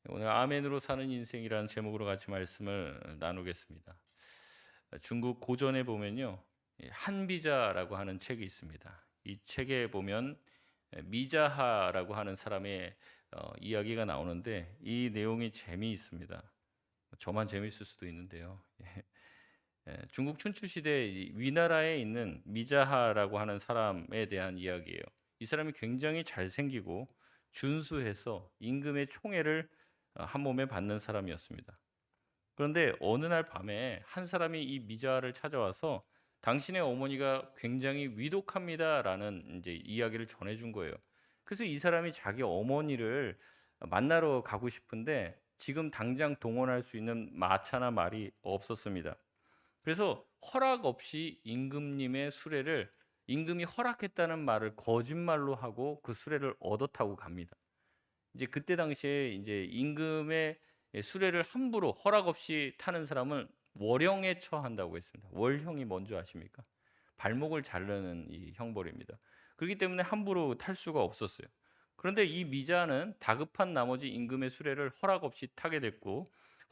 오늘 아멘으로 사는 인생이라는 제목으로 같이 말씀을 나누겠습니다. 중국 고전에 보면요, 한비자라고 하는 책이 있습니다. 이 책에 보면 미자하라고 하는 사람의 이야기가 나오는데 이 내용이 재미있습니다. 저만 재미있을 수도 있는데요. 중국 춘추 시대 위나라에 있는 미자하라고 하는 사람에 대한 이야기예요. 이 사람이 굉장히 잘생기고 준수해서 임금의 총애를 한 몸에 받는 사람이었습니다. 그런데 어느 날 밤에 한 사람이 이 미자를 찾아와서 당신의 어머니가 굉장히 위독합니다라는 이제 이야기를 전해준 거예요. 그래서 이 사람이 자기 어머니를 만나러 가고 싶은데 지금 당장 동원할 수 있는 마차나 말이 없었습니다. 그래서 허락 없이 임금님의 수레를 임금이 허락했다는 말을 거짓말로 하고 그 수레를 얻어 타고 갑니다. 이제 그때 당시에 이제 임금의 수레를 함부로 허락 없이 타는 사람은 월형에 처한다고 했습니다. 월형이 뭔지 아십니까? 발목을 자르는 이 형벌입니다. 그렇기 때문에 함부로 탈 수가 없었어요. 그런데 이 미자는 다급한 나머지 임금의 수레를 허락 없이 타게 됐고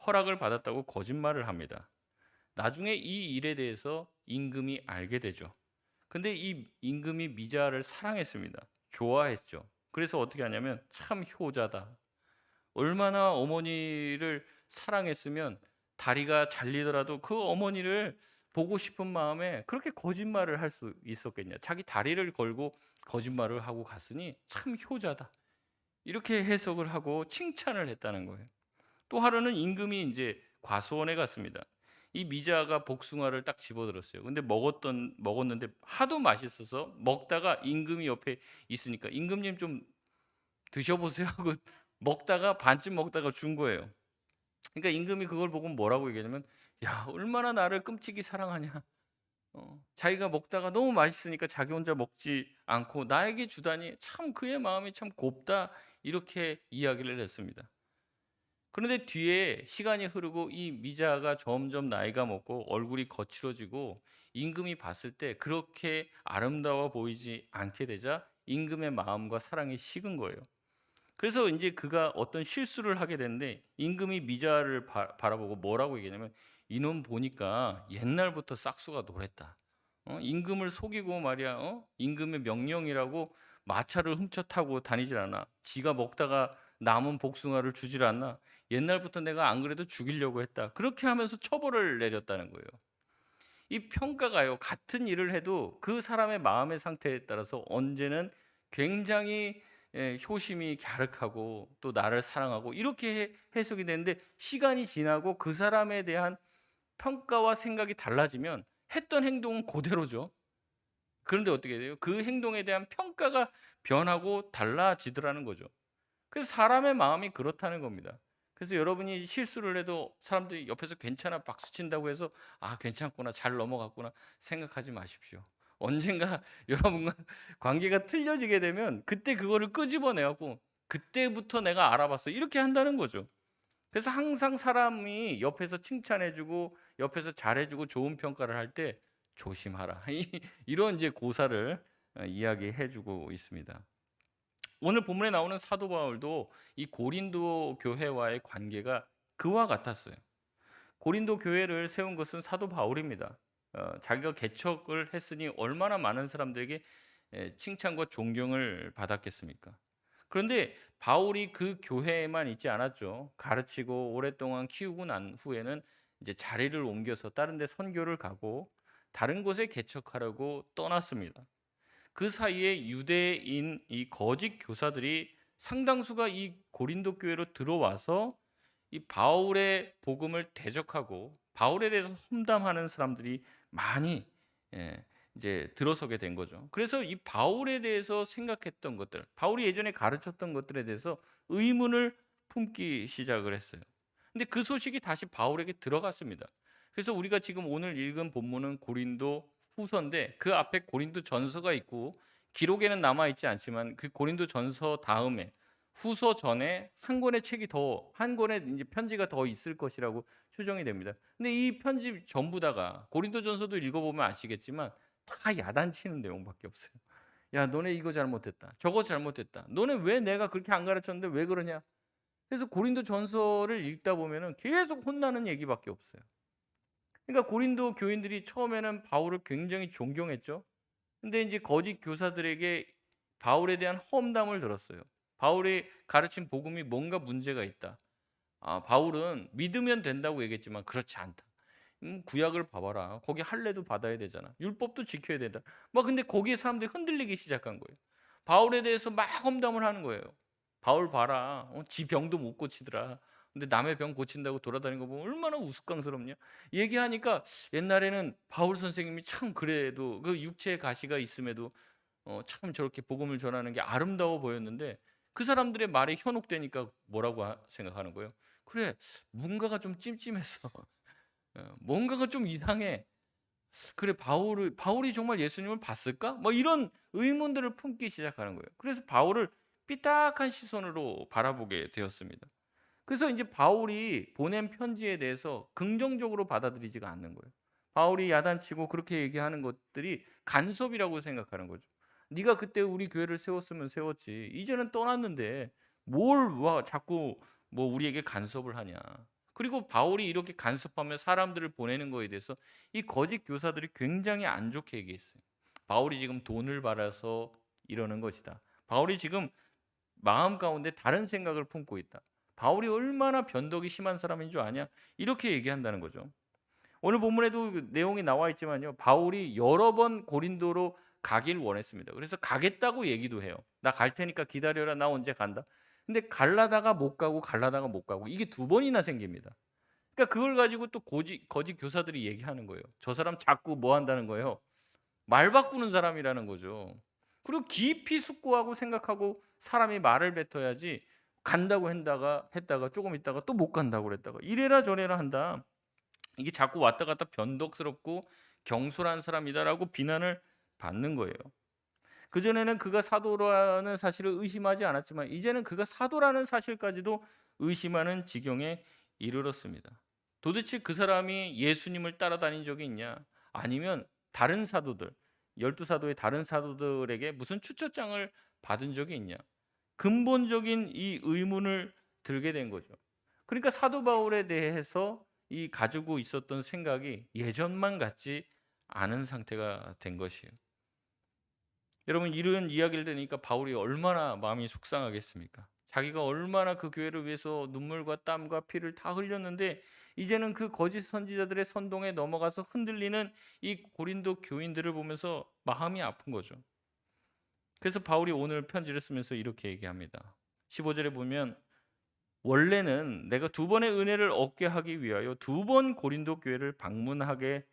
허락을 받았다고 거짓말을 합니다. 나중에 이 일에 대해서 임금이 알게 되죠. 근데 이 임금이 미자를 사랑했습니다. 좋아했죠. 그래서 어떻게 하냐면 참 효자다. 얼마나 어머니를 사랑했으면 다리가 잘리더라도 그 어머니를 보고 싶은 마음에 그렇게 거짓말을 할 수 있었겠냐. 자기 다리를 걸고 거짓말을 하고 갔으니 참 효자다. 이렇게 해석을 하고 칭찬을 했다는 거예요. 또 하루는 임금이 이제 과수원에 갔습니다. 이 미자가 복숭아를 딱 집어들었어요. 근데 먹었는데 하도 맛있어서 먹다가 임금이 옆에 있으니까 임금님 좀 드셔보세요 하고 먹다가 반쯤 먹다가 준 거예요. 그러니까 임금이 그걸 보고 뭐라고 얘기하냐면, 야 얼마나 나를 끔찍이 사랑하냐. 자기가 먹다가 너무 맛있으니까 자기 혼자 먹지 않고 나에게 주다니 참 그의 마음이 참 곱다. 이렇게 이야기를 했습니다. 그런데 뒤에 시간이 흐르고 이 미자가 점점 나이가 먹고 얼굴이 거칠어지고 임금이 봤을 때 그렇게 아름다워 보이지 않게 되자 임금의 마음과 사랑이 식은 거예요. 그래서 인제 그가 어떤 실수를 하게 되는데 임금이 미자를 바라보고 뭐라고 얘기하냐면 "이놈 보니까 옛날부터 싹수가 노랬다. 임금을 속이고 말이야 임금의 명령이라고 마차를 훔쳐 타고 다니질 않아. 지가 먹다가 남은 복숭아를 주질 않나. 옛날부터 내가 안 그래도 죽이려고 했다." 그렇게 하면서 처벌을 내렸다는 거예요. 이 평가가요, 같은 일을 해도 그 사람의 마음의 상태에 따라서 언제는 굉장히 효심이 갸륵하고 또 나를 사랑하고 이렇게 해석이 되는데 시간이 지나고 그 사람에 대한 평가와 생각이 달라지면 했던 행동은 그대로죠. 그런데 어떻게 돼요? 그 행동에 대한 평가가 변하고 달라지더라는 거죠. 그래서 사람의 마음이 그렇다는 겁니다. 그래서 여러분이 실수를 해도 사람들이 옆에서 괜찮아 박수 친다고 해서 '아 괜찮구나. 잘 넘어갔구나.' 생각하지 마십시오. 언젠가 여러분과 관계가 틀려지게 되면 그때 그거를 끄집어내 갖고 '그때부터 내가 알아봤어.' 이렇게 한다는 거죠. 그래서 항상 사람이 옆에서 칭찬해 주고 옆에서 잘해 주고 좋은 평가를 할 때 조심하라. 이런 이제 고사를 이야기해 주고 있습니다. 오늘 본문에 나오는 사도 바울도 이 고린도 교회와의 관계가 그와 같았어요. 고린도 교회를 세운 것은 사도 바울입니다. 자기가 개척을 했으니 얼마나 많은 사람들에게 칭찬과 존경을 받았겠습니까? 그런데 바울이 그 교회에만 있지 않았죠. 가르치고 오랫동안 키우고 난 후에는 이제 자리를 옮겨서 다른 데 선교를 가고 다른 곳에 개척하려고 떠났습니다. 그 사이에 유대인 이 거짓 교사들이 상당수가 이 고린도 교회로 들어와서 이 바울의 복음을 대적하고 바울에 대해서 험담하는 사람들이 많이 예 이제 들어서게 된 거죠. 그래서 이 바울에 대해서 생각했던 것들, 바울이 예전에 가르쳤던 것들에 대해서 의문을 품기 시작을 했어요. 근데 그 소식이 다시 바울에게 들어갔습니다. 그래서 우리가 지금 오늘 읽은 본문은 고린도 후서인데 그 앞에 고린도 전서가 있고 기록에는 남아 있지 않지만 그 고린도 전서 다음에 후서 전에 한 권의 책이 더 한 권의 인제 편지가 더 있을 것이라고 추정이 됩니다. 근데 이 편지 전부 다가 고린도전서도 읽어 보면 아시겠지만 다 야단치는 내용밖에 없어요. "야 너네 이거 잘못했다. 저거 잘못했다. 너네 왜 내가 그렇게 안 가르쳤는데 왜 그러냐?" 그래서 고린도 전서를 읽다 보면은 계속 혼나는 얘기밖에 없어요. 그러니까 고린도 교인들이 처음에는 바울을 굉장히 존경했죠. 근데 이제 거짓 교사들에게 바울에 대한 험담을 들었어요. 바울이 가르친 복음이 뭔가 문제가 있다. 바울은 믿으면 된다고 얘기했지만 그렇지 않다. 구약을 봐봐라. 거기 할례도 받아야 되잖아. 율법도 지켜야 된다. 막 근데 거기에 사람들이 흔들리기 시작한 거예요. 바울에 대해서 막 험담을 하는 거예요. 바울 봐라. 지 병도 못 고치더라. 근데 남의 병 고친다고 돌아다니는 거 보면 얼마나 우스꽝스럽냐. 얘기하니까 옛날에는 바울 선생님이 참 그래도 그 육체의 가시가 있음에도 참 저렇게 복음을 전하는 게 아름다워 보였는데 그 사람들의 말에 현혹되니까 뭐라고 생각하는 거예요? 그래, 뭔가가 좀 찜찜했어. 뭔가가 좀 이상해. 그래, 바울이 정말 예수님을 봤을까? 뭐 이런 의문들을 품기 시작하는 거예요. 그래서 바울을 삐딱한 시선으로 바라보게 되었습니다. 그래서 이제 바울이 보낸 편지에 대해서 긍정적으로 받아들이지가 않는 거예요. 바울이 야단치고 그렇게 얘기하는 것들이 간섭이라고 생각하는 거죠. 네가 그때 우리 교회를 세웠으면 세웠지. 이제는 떠났는데 뭘 와 자꾸 뭐 우리에게 간섭을 하냐. 그리고 바울이 이렇게 간섭하며 사람들을 보내는 거에 대해서 이 거짓 교사들이 굉장히 안 좋게 얘기했어요. 바울이 지금 돈을 벌어서 이러는 것이다. 바울이 지금 마음 가운데 다른 생각을 품고 있다. 바울이 얼마나 변덕이 심한 사람인 줄 아냐? 이렇게 얘기한다는 거죠. 오늘 본문에도 그 내용이 나와 있지만요. 바울이 여러 번 고린도로 가길 원했습니다. 그래서 가겠다고 얘기도 해요. 나 갈 테니까 기다려라. 나 언제 간다. 근데 갈라다가 못 가고 갈라다가 못 가고 이게 두 번이나 생깁니다. 그러니까 그걸 가지고 또 거짓 교사들이 얘기하는 거예요. 저 사람 자꾸 뭐 한다는 거예요? 말 바꾸는 사람이라는 거죠. 그리고 깊이 숙고하고 생각하고 사람이 말을 뱉어야지 간다고 했다가 조금 있다가 또 못 간다고 그랬다가 이래라 저래라 한다. 이게 자꾸 왔다 갔다 변덕스럽고 경솔한 사람이다라고 비난을 받는 거예요. 그전에는 그가 사도라는 사실을 의심하지 않았지만 이제는 그가 사도라는 사실까지도 의심하는 지경에 이르렀습니다. 도대체 그 사람이 예수님을 따라다닌 적이 있냐? 아니면 다른 사도들, 12사도의 다른 사도들에게 무슨 추천장을 받은 적이 있냐? 근본적인 이 의문을 들게 된 거죠. 그러니까 사도 바울에 대해서 이 가지고 있었던 생각이 예전만 같지 않은 상태가 된 것이에요. 여러분 이런 이야기를 들으니까 바울이 얼마나 마음이 속상하겠습니까? 자기가 얼마나 그 교회를 위해서 눈물과 땀과 피를 다 흘렸는데 이제는 그 거짓 선지자들의 선동에 넘어가서 흔들리는 이 고린도 교인들을 보면서 마음이 아픈 거죠. 그래서 바울이 오늘 편지를 쓰면서 이렇게 얘기합니다. 15절에 보면 원래는 내가 두 번의 은혜를 얻게 하기 위하여 두 번 고린도 교회를 방문하게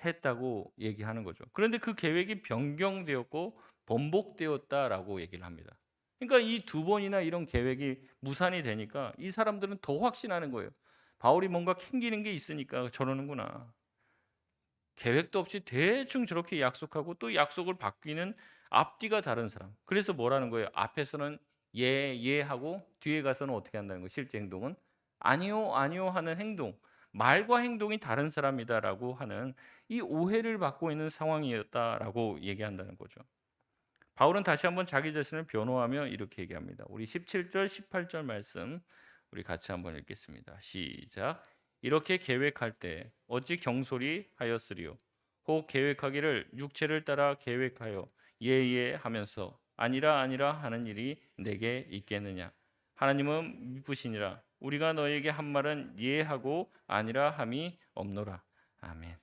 했다고 얘기하는 거죠. 그런데 그 계획이 변경되었고 번복되었다라고 얘기를 합니다. 그러니까 이 두 번이나 이런 계획이 무산이 되니까 이 사람들은 더 확신하는 거예요. 바울이 뭔가 캥기는 게 있으니까 저러는구나. 계획도 없이 대충 저렇게 약속하고 또 약속을 바뀌는 앞뒤가 다른 사람. 그래서 뭐라는 거예요? 앞에서는 예 하고 뒤에 가서는 어떻게 한다는 거예요? 실제 행동은 아니요 하는 행동. 말과 행동이 다른 사람이다라고 하는 이 오해를 받고 있는 상황이었다라고 얘기한다는 거죠. 바울은 다시 한번 자기 자신을 변호하며 이렇게 얘기합니다. 우리 17절, 18절 말씀 우리 같이 한번 읽겠습니다. 시작. 이렇게 계획할 때 어찌 경솔히 하였으리요? 혹 계획하기를 육체를 따라 계획하여 예예 하면서 아니라 하는 일이 내게 있겠느냐? 하나님은 미쁘시니라. 우리가 너에게 한 말은 예하고 아니라 함이 없노라. 아멘.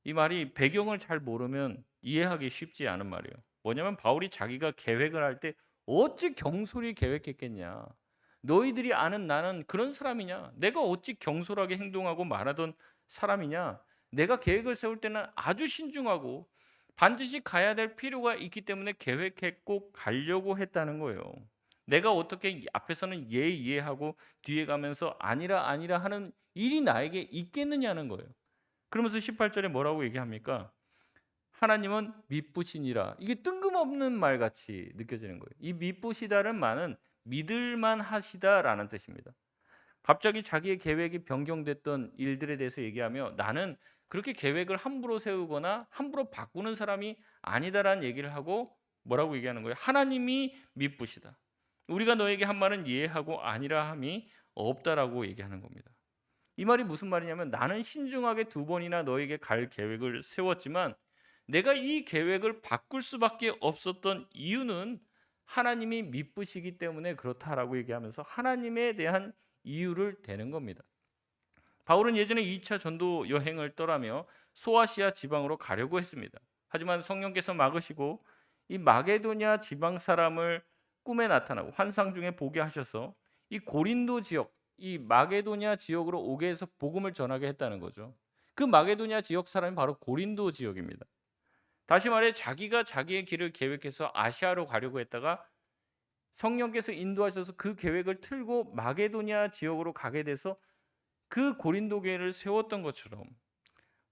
이 말이 배경을 잘 모르면 이해하기 쉽지 않은 말이에요. 뭐냐면 바울이 자기가 계획을 할 때 어찌 경솔히 계획했겠냐. 너희들이 아는 나는 그런 사람이냐. 내가 어찌 경솔하게 행동하고 말하던 사람이냐. 내가 계획을 세울 때는 아주 신중하고 반드시 가야 될 필요가 있기 때문에 계획했고 가려고 했다는 거예요. 내가 어떻게 앞에서는 예하고 뒤에 가면서 아니라 하는 일이 나에게 있겠느냐는 거예요. 그러면서 18절에 뭐라고 얘기합니까? 하나님은 미쁘시니라. 이게 뜬금없는 말같이 느껴지는 거예요. 이 미쁘시다는 말은 믿을만 하시다라는 뜻입니다. 갑자기 자기의 계획이 변경됐던 일들에 대해서 얘기하며 나는 그렇게 계획을 함부로 세우거나 함부로 바꾸는 사람이 아니다라는 얘기를 하고 뭐라고 얘기하는 거예요? 하나님이 미쁘시다. 우리가 너에게 한 말은 이해하고 아니라 함이 없다라고 얘기하는 겁니다. 이 말이 무슨 말이냐면 나는 신중하게 두 번이나 너에게 갈 계획을 세웠지만 내가 이 계획을 바꿀 수밖에 없었던 이유는 하나님이 미쁘시기 때문에 그렇다라고 얘기하면서 하나님에 대한 이유를 대는 겁니다. 바울은 예전에 2차 전도 여행을 떠나며 소아시아 지방으로 가려고 했습니다. 하지만 성령께서 막으시고 이 마게도냐 지방 사람을 꿈에 나타나고 환상 중에 보게 하셔서 이 고린도 지역, 이 마게도냐 지역으로 오게 해서 복음을 전하게 했다는 거죠. 그 마게도냐 지역 사람이 바로 고린도 지역입니다. 다시 말해 자기가 자기의 길을 계획해서 아시아로 가려고 했다가 성령께서 인도하셔서 그 계획을 틀고 마게도냐 지역으로 가게 돼서 그 고린도 교회를 세웠던 것처럼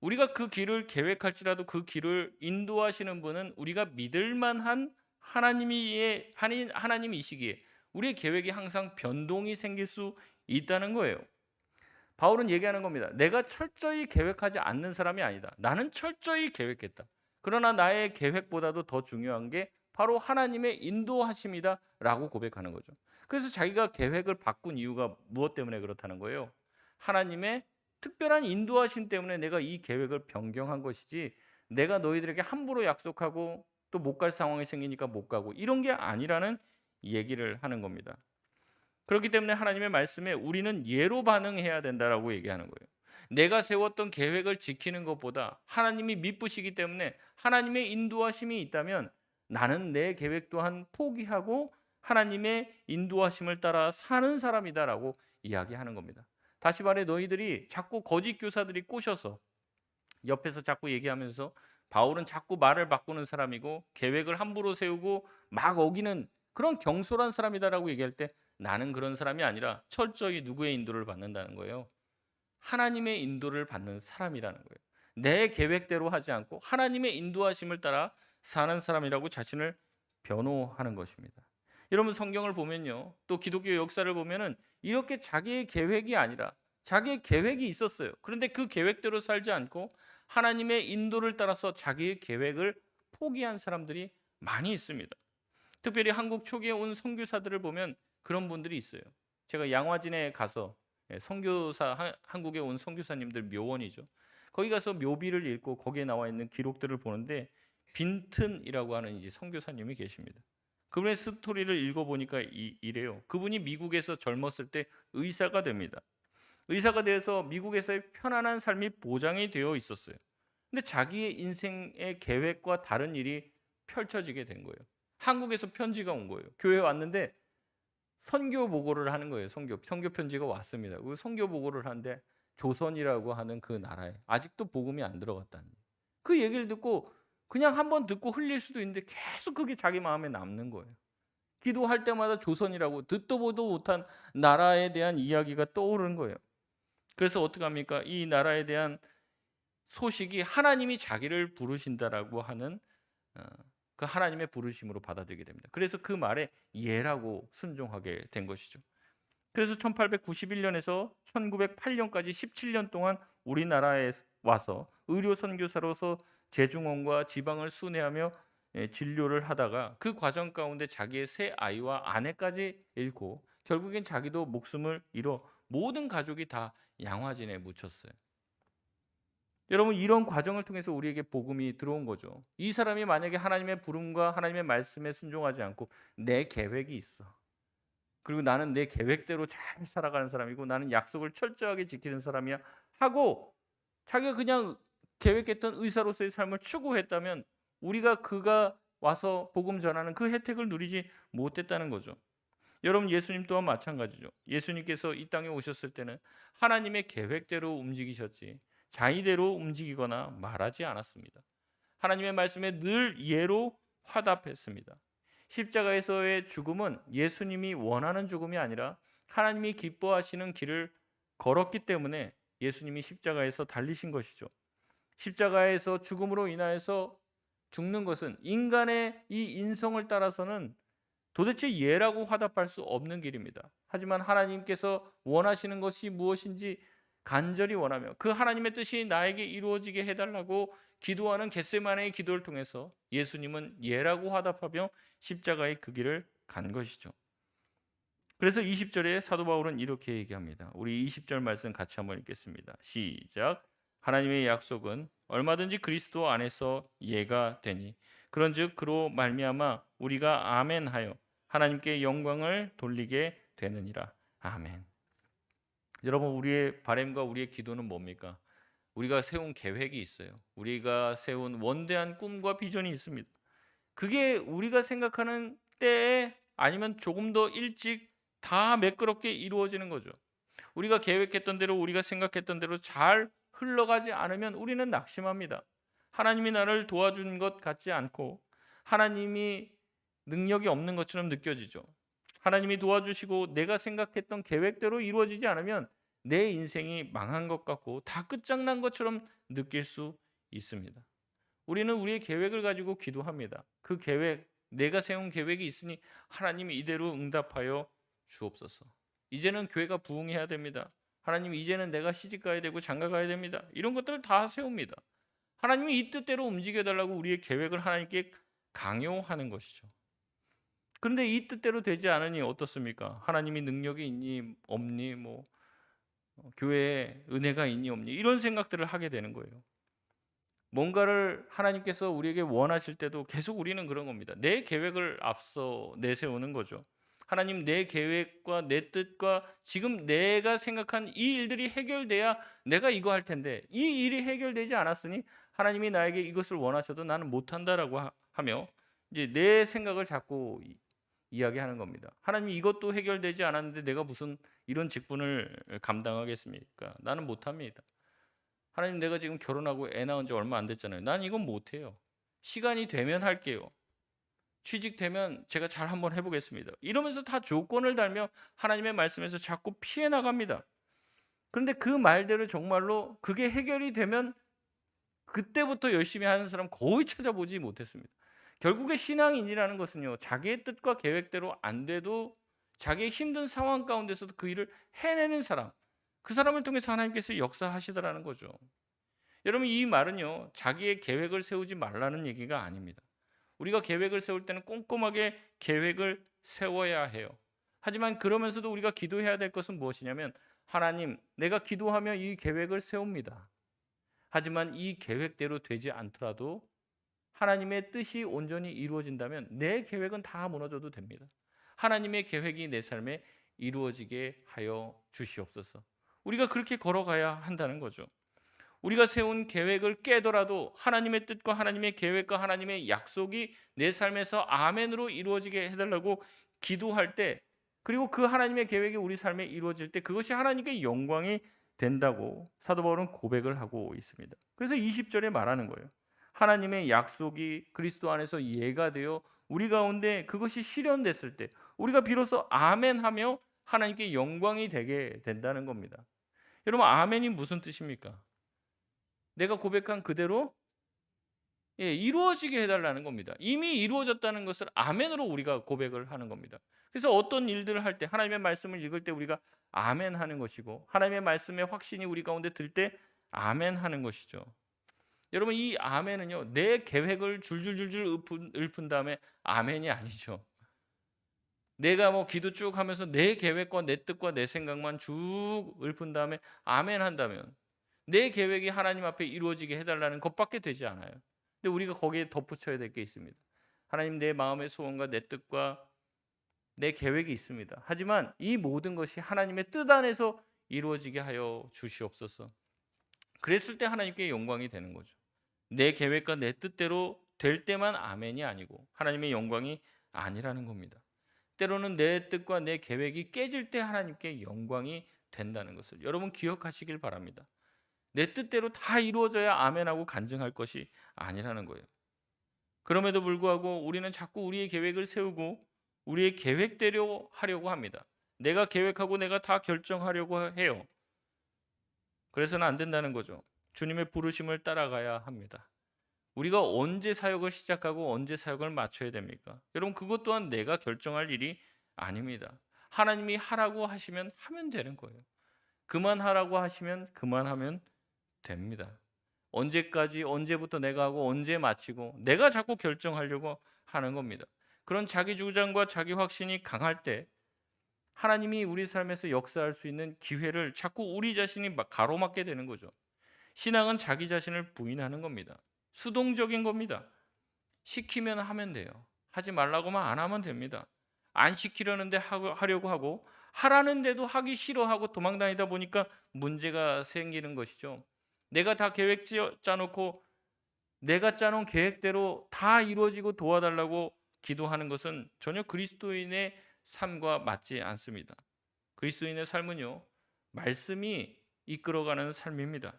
우리가 그 길을 계획할지라도 그 길을 인도하시는 분은 우리가 믿을 만한 하나님이시기에 우리의 계획이 항상 변동이 생길 수 있다는 거예요. 바울은 얘기하는 겁니다. 내가 철저히 계획하지 않는 사람이 아니다. 나는 철저히 계획했다. 그러나 나의 계획보다도 더 중요한 게 바로 하나님의 인도하심이다라고 고백하는 거죠. 그래서 자기가 계획을 바꾼 이유가 무엇 때문에 그렇다는 거예요? 하나님의 특별한 인도하심 때문에 내가 이 계획을 변경한 것이지 내가 너희들에게 함부로 약속하고 또 못 갈 상황이 생기니까 못 가고 이런 게 아니라는 얘기를 하는 겁니다. 그렇기 때문에 하나님의 말씀에 우리는 예로 반응해야 된다라고 얘기하는 거예요. 내가 세웠던 계획을 지키는 것보다 하나님이 미쁘시기 때문에 하나님의 인도하심이 있다면 나는 내 계획 또한 포기하고 하나님의 인도하심을 따라 사는 사람이다라고 이야기하는 겁니다. 다시 말해 너희들이 자꾸 거짓 교사들이 꼬셔서 옆에서 자꾸 얘기하면서 바울은 자꾸 말을 바꾸는 사람이고 계획을 함부로 세우고 막 어기는 그런 경솔한 사람이다라고 얘기할 때 나는 그런 사람이 아니라 철저히 누구의 인도를 받는다는 거예요. 하나님의 인도를 받는 사람이라는 거예요. 내 계획대로 하지 않고 하나님의 인도하심을 따라 사는 사람이라고 자신을 변호하는 것입니다. 여러분 성경을 보면요. 또 기독교 역사를 보면은 이렇게 자기의 계획이 아니라 자기의 계획이 있었어요. 그런데 그 계획대로 살지 않고 하나님의 인도를 따라서 자기의 계획을 포기한 사람들이 많이 있습니다. 특별히 한국 초기에 온 선교사들을 보면 그런 분들이 있어요. 제가 양화진에 가서 선교사 한국에 온 선교사님들 묘원이죠. 거기 가서 묘비를 읽고 거기에 나와 있는 기록들을 보는데 빈튼이라고 하는 이제 선교사님이 계십니다. 그분의 스토리를 읽어보니까 이래요. 그분이 미국에서 젊었을 때 의사가 됩니다. 의사가 돼서 미국에서의 편안한 삶이 보장이 되어 있었어요. 근데 자기의 인생의 계획과 다른 일이 펼쳐지게 된 거예요. 한국에서 편지가 온 거예요. 교회에 왔는데 선교 보고를 하는 거예요. 선교 편지가 왔습니다. 그 선교 보고를 하는데 조선이라고 하는 그 나라에 아직도 복음이 안 들어갔다는 거예요. 그 얘기를 듣고 그냥 한번 듣고 흘릴 수도 있는데 계속 그게 자기 마음에 남는 거예요. 기도할 때마다 조선이라고 듣도 보도 못한 나라에 대한 이야기가 떠오르는 거예요. 그래서 어떡합니까? 이 나라에 대한 소식이 하나님이 자기를 부르신다라고 하는 어, 그 하나님의 부르심으로 받아들이게 됩니다. 그래서 그 말에 예라고 순종하게 된 것이죠. 그래서 1891년에서 1908년까지 17년 동안 우리나라에 와서 의료 선교사로서 제중원과 지방을 순회하며 진료를 하다가 그 과정 가운데 자기의 세 아이와 아내까지 잃고 결국엔 자기도 목숨을 잃어 모든 가족이 다 양화진에 묻혔어요. 여러분 이런 과정을 통해서 우리에게 복음이 들어온 거죠. 이 사람이 만약에 하나님의 부름과 하나님의 말씀에 순종하지 않고 내 계획이 있어. 그리고 나는 내 계획대로 잘 살아가는 사람이고 나는 약속을 철저하게 지키는 사람이야 하고 자기가 그냥 계획했던 의사로서의 삶을 추구했다면 우리가 그가 와서 복음 전하는 그 혜택을 누리지 못했다는 거죠. 여러분 예수님 또한 마찬가지죠. 예수님께서 이 땅에 오셨을 때는 하나님의 계획대로 움직이셨지 자의대로 움직이거나 말하지 않았습니다. 하나님의 말씀에 늘 예로 화답했습니다. 십자가에서의 죽음은 예수님이 원하는 죽음이 아니라 하나님이 기뻐하시는 길을 걸었기 때문에 예수님이 십자가에서 달리신 것이죠. 십자가에서 죽음으로 인하여서 죽는 것은 인간의 이 인성을 따라서는 도대체 예라고 화답할 수 없는 길입니다. 하지만 하나님께서 원하시는 것이 무엇인지 간절히 원하며 그 하나님의 뜻이 나에게 이루어지게 해달라고 기도하는 겟세마네의 기도를 통해서 예수님은 예라고 화답하며 십자가의 그 길을 간 것이죠. 그래서 20절에 사도 바울은 이렇게 얘기합니다. 우리 20절 말씀 같이 한번 읽겠습니다. 시작. 하나님의 약속은 얼마든지 그리스도 안에서 예가 되니 그런즉 그로 말미암아 우리가 아멘하여 하나님께 영광을 돌리게 되느니라. 아멘. 여러분, 우리의 바람과 우리의 기도는 뭡니까? 우리가 세운 계획이 있어요. 우리가 세운 원대한 꿈과 비전이 있습니다. 그게 우리가 생각하는 때에 아니면 조금 더 일찍 다 매끄럽게 이루어지는 거죠. 우리가 계획했던 대로, 우리가 생각했던 대로 잘 흘러가지 않으면 우리는 낙심합니다. 하나님이 나를 도와준 것 같지 않고 하나님이 능력이 없는 것처럼 느껴지죠. 하나님이 도와주시고 내가 생각했던 계획대로 이루어지지 않으면 내 인생이 망한 것 같고 다 끝장난 것처럼 느낄 수 있습니다. 우리는 우리의 계획을 가지고 기도합니다. 그 계획, 내가 세운 계획이 있으니 하나님이 이대로 응답하여 주옵소서. 이제는 교회가 부흥해야 됩니다. 하나님, 이제는 내가 시집 가야 되고 장가 가야 됩니다. 이런 것들을 다 세웁니다. 하나님이 이 뜻대로 움직여달라고 우리의 계획을 하나님께 강요하는 것이죠. 그런데 이 뜻대로 되지 않으니 어떻습니까? 하나님이 능력이 있니 없니, 교회에 은혜가 있니 없니, 이런 생각들을 하게 되는 거예요. 뭔가를 하나님께서 우리에게 원하실 때도 계속 우리는 그런 겁니다. 내 계획을 앞서 내세우는 거죠. 하나님, 내 계획과 내 뜻과 지금 내가 생각한 이 일들이 해결돼야 내가 이거 할 텐데 이 일이 해결되지 않았으니 하나님이 나에게 이것을 원하셔도 나는 못한다라고 하며 이제 내 생각을 자꾸 이야기하는 겁니다. 하나님, 이것도 해결되지 않았는데 내가 무슨 이런 직분을 감당하겠습니까? 나는 못합니다. 하나님, 내가 지금 결혼하고 애 낳은 지 얼마 안 됐잖아요. 난 이건 못해요. 시간이 되면 할게요. 취직되면 제가 잘 한번 해보겠습니다. 이러면서 다 조건을 달며 하나님의 말씀에서 자꾸 피해 나갑니다. 그런데 그 말대로 정말로 그게 해결이 되면 그때부터 열심히 하는 사람 거의 찾아보지 못했습니다. 결국에 신앙인이라는 것은요, 자기의 뜻과 계획대로 안 돼도 자기의 힘든 상황 가운데서도 그 일을 해내는 사람, 그 사람을 통해서 하나님께서 역사하시더라는 거죠. 여러분, 이 말은요, 자기의 계획을 세우지 말라는 얘기가 아닙니다. 우리가 계획을 세울 때는 꼼꼼하게 계획을 세워야 해요. 하지만 그러면서도 우리가 기도해야 될 것은 무엇이냐면, 하나님, 내가 기도하며 이 계획을 세웁니다. 하지만 이 계획대로 되지 않더라도 하나님의 뜻이 온전히 이루어진다면 내 계획은 다 무너져도 됩니다. 하나님의 계획이 내 삶에 이루어지게 하여 주시옵소서. 우리가 그렇게 걸어가야 한다는 거죠. 우리가 세운 계획을 깨더라도 하나님의 뜻과 하나님의 계획과 하나님의 약속이 내 삶에서 아멘으로 이루어지게 해달라고 기도할 때, 그리고 그 하나님의 계획이 우리 삶에 이루어질 때 그것이 하나님께 영광이 된다고 사도 바울은 고백을 하고 있습니다. 그래서 20절에 말하는 거예요. 하나님의 약속이 그리스도 안에서 예가 되어 우리 가운데 그것이 실현됐을 때 우리가 비로소 아멘하며 하나님께 영광이 되게 된다는 겁니다. 여러분, 아멘이 무슨 뜻입니까? 내가 고백한 그대로 이루어지게 해달라는 겁니다. 이미 이루어졌다는 것을 아멘으로 우리가 고백을 하는 겁니다. 그래서 어떤 일들을 할 때 하나님의 말씀을 읽을 때 우리가 아멘 하는 것이고, 하나님의 말씀의 확신이 우리 가운데 들 때 아멘 하는 것이죠. 여러분, 이 아멘은요, 내 계획을 줄줄줄줄 읊은 다음에 아멘이 아니죠. 내가 기도 쭉 하면서 내 계획과 내 뜻과 내 생각만 쭉 읊은 다음에 아멘 한다면 내 계획이 하나님 앞에 이루어지게 해달라는 것밖에 되지 않아요. 근데 우리가 거기에 덧붙여야 될 게 있습니다. 하나님, 내 마음의 소원과 내 뜻과 내 계획이 있습니다. 하지만 이 모든 것이 하나님의 뜻 안에서 이루어지게 하여 주시옵소서. 그랬을 때 하나님께 영광이 되는 거죠. 내 계획과 내 뜻대로 될 때만 아멘이 아니고 하나님의 영광이 아니라는 겁니다. 때로는 내 뜻과 내 계획이 깨질 때 하나님께 영광이 된다는 것을 여러분 기억하시길 바랍니다. 내 뜻대로 다 이루어져야 아멘하고 간증할 것이 아니라는 거예요. 그럼에도 불구하고 우리는 자꾸 우리의 계획을 세우고 우리의 계획대로 하려고 합니다. 내가 계획하고 내가 다 결정하려고 해요. 그래서는 안 된다는 거죠. 주님의 부르심을 따라가야 합니다. 우리가 언제 사역을 시작하고 언제 사역을 마쳐야 됩니까? 여러분, 그것 또한 내가 결정할 일이 아닙니다. 하나님이 하라고 하시면 하면 되는 거예요. 그만하라고 하시면 그만하면 됩니다. 언제까지, 언제부터 내가 하고 언제 마치고 내가 자꾸 결정하려고 하는 겁니다. 그런 자기 주장과 자기 확신이 강할 때 하나님이 우리 삶에서 역사할 수 있는 기회를 자꾸 우리 자신이 가로막게 되는 거죠. 신앙은 자기 자신을 부인하는 겁니다. 수동적인 겁니다. 시키면 하면 돼요. 하지 말라고만 안 하면 됩니다. 안 시키려는데 하려고 하고, 하라는데도 하기 싫어하고 도망다니다 보니까 문제가 생기는 것이죠. 내가 다 계획 짜놓고 내가 짜놓은 계획대로 다 이루어지고 도와달라고 기도하는 것은 전혀 그리스도인의 삶과 맞지 않습니다. 그리스도인의 삶은요, 말씀이 이끌어가는 삶입니다.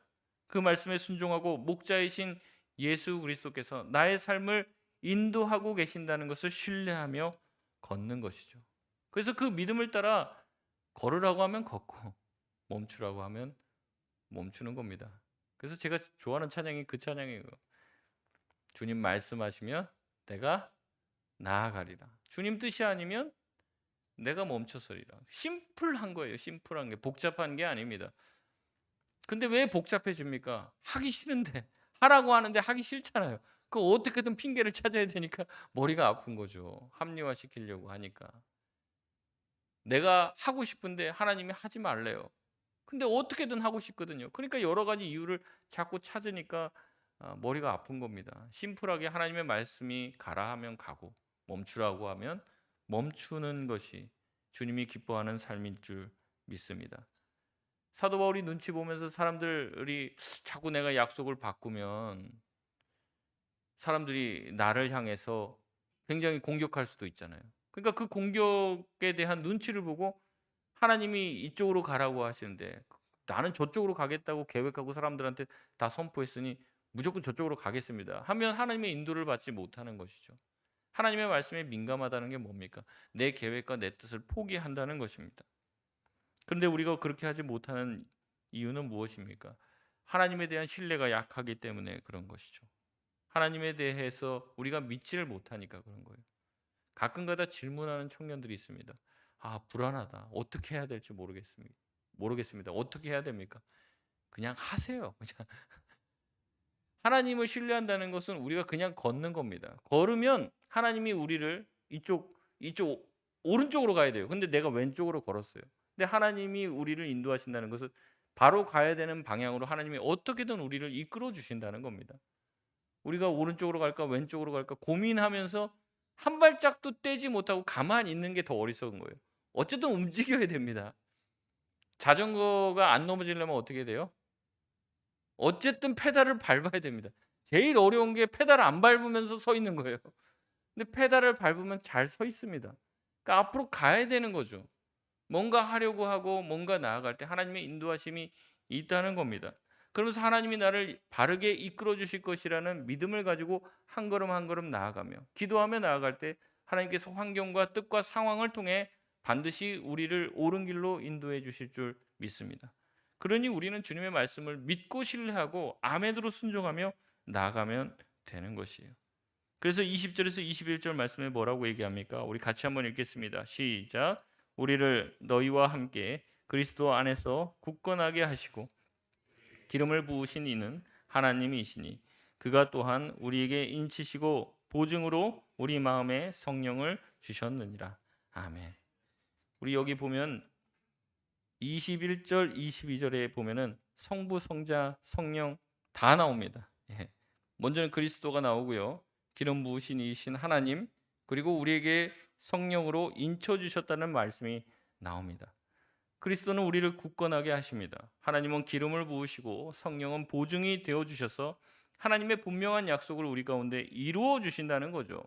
그 말씀에 순종하고 목자이신 예수 그리스도께서 나의 삶을 인도하고 계신다는 것을 신뢰하며 걷는 것이죠. 그래서 그 믿음을 따라 걸으라고 하면 걷고 멈추라고 하면 멈추는 겁니다. 그래서 제가 좋아하는 찬양이 그 찬양이에요. 주님 말씀하시면 내가 나아가리라. 주님 뜻이 아니면 내가 멈춰서리라. 심플한 거예요. 심플한 게 복잡한 게 아닙니다. 근데 왜 복잡해집니까? 하기 싫은데 하라고 하는데 하기 싫잖아요. 그 어떻게든 핑계를 찾아야 되니까 머리가 아픈 거죠. 합리화시키려고 하니까. 내가 하고 싶은데 하나님이 하지 말래요. 근데 어떻게든 하고 싶거든요. 그러니까 여러 가지 이유를 자꾸 찾으니까 머리가 아픈 겁니다. 심플하게 하나님의 말씀이 가라 하면 가고 멈추라고 하면 멈추는 것이 주님이 기뻐하는 삶일 줄 믿습니다. 사도 바울이 눈치 보면서 사람들이 자꾸 내가 약속을 바꾸면 사람들이 나를 향해서 굉장히 공격할 수도 있잖아요. 그러니까 그 공격에 대한 눈치를 보고 하나님이 이쪽으로 가라고 하시는데 나는 저쪽으로 가겠다고 계획하고 사람들한테 다 선포했으니 무조건 저쪽으로 가겠습니다 하면 하나님의 인도를 받지 못하는 것이죠. 하나님의 말씀에 민감하다는 게 뭡니까? 내 계획과 내 뜻을 포기한다는 것입니다. 그런데 우리가 그렇게 하지 못하는 이유는 무엇입니까? 하나님에 대한 신뢰가 약하기 때문에 그런 것이죠. 하나님에 대해서 우리가 믿지를 못하니까 그런 거예요. 가끔가다 질문하는 청년들이 있습니다. 아, 불안하다. 어떻게 해야 될지 모르겠습니다. 어떻게 해야 됩니까? 그냥 하세요. 그냥 하나님을 신뢰한다는 것은 우리가 그냥 걷는 겁니다. 걸으면 하나님이 우리를 이쪽 오른쪽으로 가야 돼요. 근데 내가 왼쪽으로 걸었어요. 근데 하나님이 우리를 인도하신다는 것은 바로 가야 되는 방향으로 하나님이 어떻게든 우리를 이끌어 주신다는 겁니다. 우리가 오른쪽으로 갈까 왼쪽으로 갈까 고민하면서 한 발짝도 떼지 못하고 가만히 있는 게 더 어리석은 거예요. 어쨌든 움직여야 됩니다. 자전거가 안 넘어지려면 어떻게 돼요? 어쨌든 페달을 밟아야 됩니다. 제일 어려운 게 페달을 안 밟으면서 서 있는 거예요. 근데 페달을 밟으면 잘 서 있습니다. 그러니까 앞으로 가야 되는 거죠. 뭔가 하려고 하고 뭔가 나아갈 때 하나님의 인도하심이 있다는 겁니다. 그러면서 하나님이 나를 바르게 이끌어 주실 것이라는 믿음을 가지고 한 걸음 한 걸음 나아가며 기도하며 나아갈 때 하나님께서 환경과 뜻과 상황을 통해 반드시 우리를 옳은 길로 인도해 주실 줄 믿습니다. 그러니 우리는 주님의 말씀을 믿고 신뢰하고 아멘으로 순종하며 나아가면 되는 것이에요. 그래서 20절에서 21절 말씀에 뭐라고 얘기합니까? 우리 같이 한번 읽겠습니다. 시작. 우리를 너희와 함께 그리스도 안에서 굳건하게 하시고 기름을 부으신 이는 하나님이시니 그가 또한 우리에게 인치시고 보증으로 우리 마음에 성령을 주셨느니라. 아멘. 우리 여기 보면 21절, 22절에 보면은 성부, 성자, 성령 다 나옵니다. 예. 먼저는 그리스도가 나오고요. 기름 부으신 이신 하나님, 그리고 우리에게 성령으로 인쳐 주셨다는 말씀이 나옵니다. 그리스도는 우리를 굳건하게 하십니다. 하나님은 기름을 부으시고 성령은 보증이 되어 주셔서 하나님의 분명한 약속을 우리 가운데 이루어 주신다는 거죠.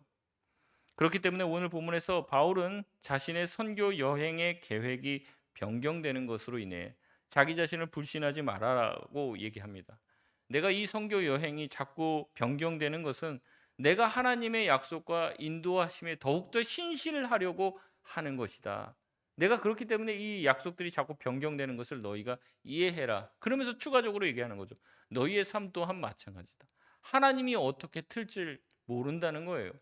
그렇기 때문에 오늘 본문에서 바울은 자신의 선교 여행의 계획이 변경되는 것으로 인해 자기 자신을 불신하지 말아라고 얘기합니다. 내가 이 선교 여행이 자꾸 변경되는 것은 내가 하나님의 약속과 인도하심에 더욱더 신실을 하려고 하는 것이다. 내가 그렇기 때문에 이 약속들이 자꾸 변경되는 것을 너희가 이해해라. 그러면서 추가적으로 얘기하는 거죠. 너희의 삶 또한 마찬가지다. 하나님이 어떻게 틀지 모른다는 거예요.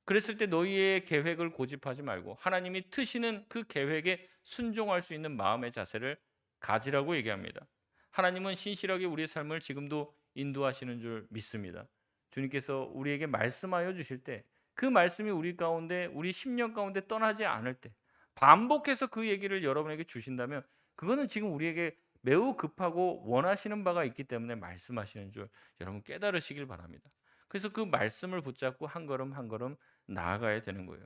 그랬을 때 너희의 계획을 고집하지 말고 하나님이 트시는 그 계획에 순종할 수 있는 마음의 자세를 가지라고 얘기합니다. 하나님은 신실하게 우리의 삶을 지금도 인도하시는 줄 믿습니다. 주님께서 우리에게 말씀하여 주실 때 그 말씀이 우리 가운데 우리 심령 가운데 떠나지 않을 때 반복해서 그 얘기를 여러분에게 주신다면 그거는 지금 우리에게 매우 급하고 원하시는 바가 있기 때문에 말씀하시는 줄 여러분 깨달으시길 바랍니다. 그래서 그 말씀을 붙잡고 한 걸음 한 걸음 나아가야 되는 거예요.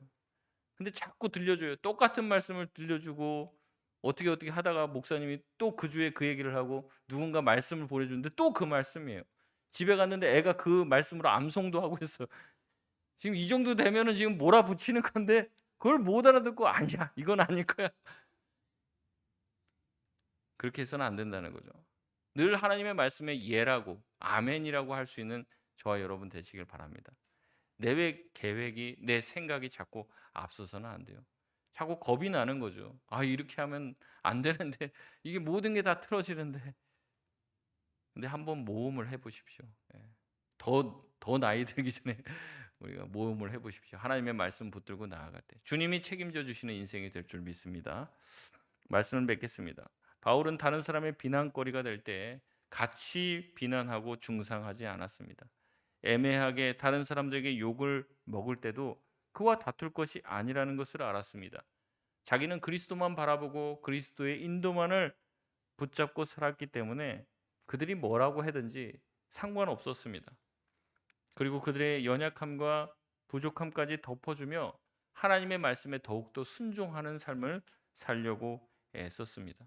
근데 자꾸 들려줘요. 똑같은 말씀을 들려주고 어떻게 하다가 목사님이 또 그 주에 그 얘기를 하고 누군가 말씀을 보내주는데 또 그 말씀이에요. 집에 갔는데 애가 그 말씀으로 암송도 하고 있어요. 지금 이 정도 되면은 지금 몰아붙이는 건데 그걸 못 알아듣고 "아니야. 이건 아닐 거야." 그렇게 해서는 안 된다는 거죠. 늘 하나님의 말씀에 예라고 아멘이라고 할 수 있는 저와 여러분 되시길 바랍니다. 내 계획이 내 생각이 자꾸 앞서서는 안 돼요. 자꾸 겁이 나는 거죠. '아 이렇게 하면 안 되는데 이게 모든 게 다 틀어지는데.' 근데 한번 모험을 해 보십시오. 예. 더 나이 들기 전에 우리가 모험을 해 보십시오. 하나님의 말씀 붙들고 나아갈 때 주님이 책임져 주시는 인생이 될 줄 믿습니다. 말씀을 맺겠습니다. 바울은 다른 사람의 비난거리가 될 때 같이 비난하고 중상하지 않았습니다. 애매하게 다른 사람들에게 욕을 먹을 때도 그와 다툴 것이 아니라는 것을 알았습니다. 자기는 그리스도만 바라보고 그리스도의 인도만을 붙잡고 살았기 때문에 그들이 뭐라고 하든지 상관없었습니다. 그리고 그들의 연약함과 부족함까지 덮어주며 하나님의 말씀에 더욱더 순종하는 삶을 살려고 애썼습니다.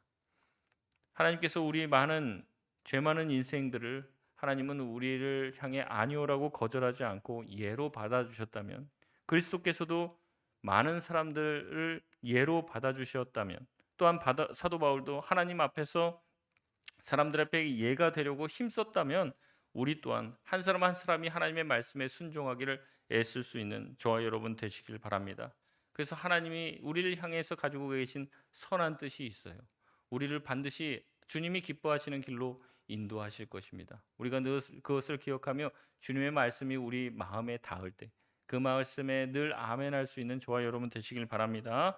하나님께서 우리 많은 죄 많은 인생들을 하나님은 우리를 향해 아니오라고 거절하지 않고 예로 받아주셨다면 그리스도께서도 많은 사람들을 예로 받아주셨다면 또한 사도 바울도 하나님 앞에서 사람들 앞에 예가 되려고 힘썼다면 우리 또한 한 사람 한 사람이 하나님의 말씀에 순종하기를 애쓸 수 있는 저와 여러분 되시길 바랍니다. 그래서 하나님이 우리를 향해서 가지고 계신 선한 뜻이 있어요. 우리를 반드시 주님이 기뻐하시는 길로 인도하실 것입니다. 우리가 늘 그것을 기억하며 주님의 말씀이 우리 마음에 닿을 때 그 말씀에 늘 아멘할 수 있는 저와 여러분 되시길 바랍니다.